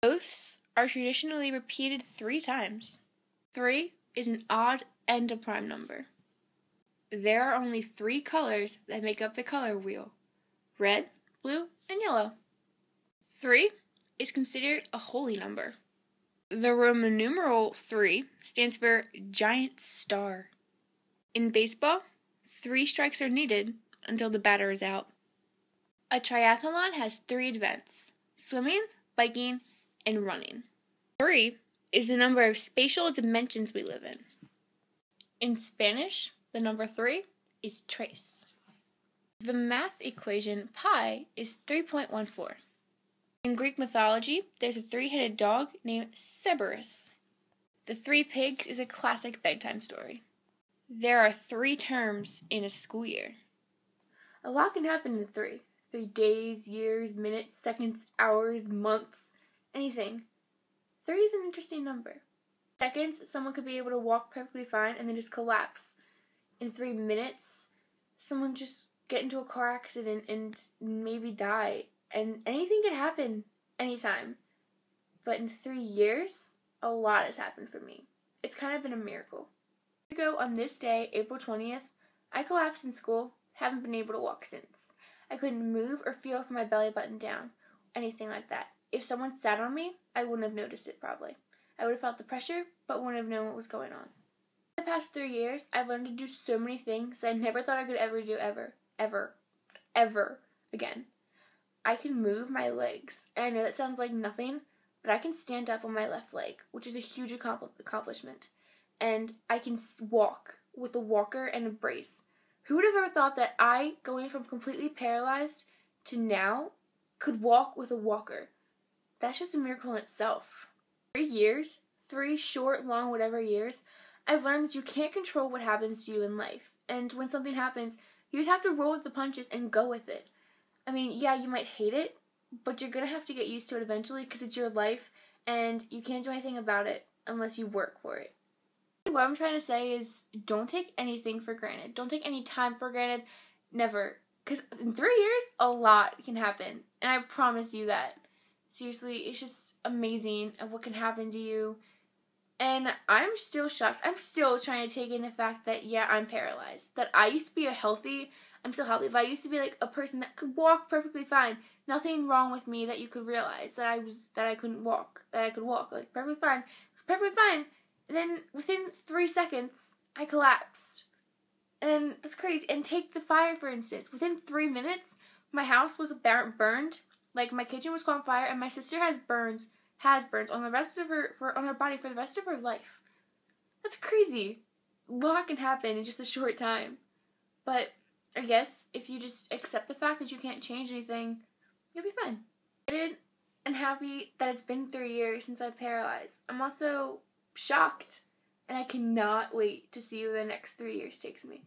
Oaths are traditionally repeated 3 times. 3 is an odd and a prime number. There are only 3 colors that make up the color wheel: red, blue, and yellow. 3 is considered a holy number. The Roman numeral 3 stands for giant star. In baseball, 3 strikes are needed until the batter is out. A triathlon has 3 events: swimming, biking, and running. 3 is the number of spatial dimensions we live in. In Spanish, the number 3 is tres. The math equation pi is 3.14. In Greek mythology, there's a 3-headed dog named Cerberus. The 3 pigs is a classic bedtime story. There are 3 terms in a school year. A lot can happen in 3. 3 days, years, minutes, seconds, hours, months, anything. 3 is an interesting number. Seconds, someone could be able to walk perfectly fine and then just collapse. In 3 minutes, someone just get into a car accident and maybe die. And anything could happen anytime. But in 3 years, a lot has happened for me. It's kind of been a miracle. Ago on this day, April 20th, I collapsed in school, haven't been able to walk since. I couldn't move or feel from my belly button down, anything like that. If someone sat on me, I wouldn't have noticed it probably. I would have felt the pressure, but wouldn't have known what was going on. In the past 3 years, I've learned to do so many things I never thought I could ever do ever again. I can move my legs, and I know that sounds like nothing, but I can stand up on my left leg, which is a huge accomplishment. And I can walk with a walker and a brace. Who would have ever thought that I, going from completely paralyzed to now, could walk with a walker? That's just a miracle in itself. 3 years, 3 short, long, whatever years, I've learned that you can't control what happens to you in life. And when something happens, you just have to roll with the punches and go with it. I mean, yeah, you might hate it, but you're going to have to get used to it eventually because it's your life and you can't do anything about it unless you work for it. What I'm trying to say is don't take anything for granted. Don't take any time for granted. Never. Because in 3 years, a lot can happen. And I promise you that. Seriously, it's just amazing of what can happen to you. And I'm still shocked. I'm still trying to take in the fact that, yeah, I'm paralyzed. That I used to be I'm still healthy, but I used to be like a person that could walk perfectly fine. Nothing wrong with me that you could realize that I couldn't walk. That I could walk, like, perfectly fine. It was perfectly fine. And then within 3 seconds, I collapsed. And that's crazy. And take the fire, for instance. Within 3 minutes, my house was burned. Like, my kitchen was caught on fire, and my sister has burns on the rest of on her body for the rest of her life. That's crazy. A lot can happen in just a short time. But I guess if you just accept the fact that you can't change anything, you'll be fine. I'm excited and happy that it's been 3 years since I paralyzed. I'm also shocked, and I cannot wait to see where the next 3 years takes me.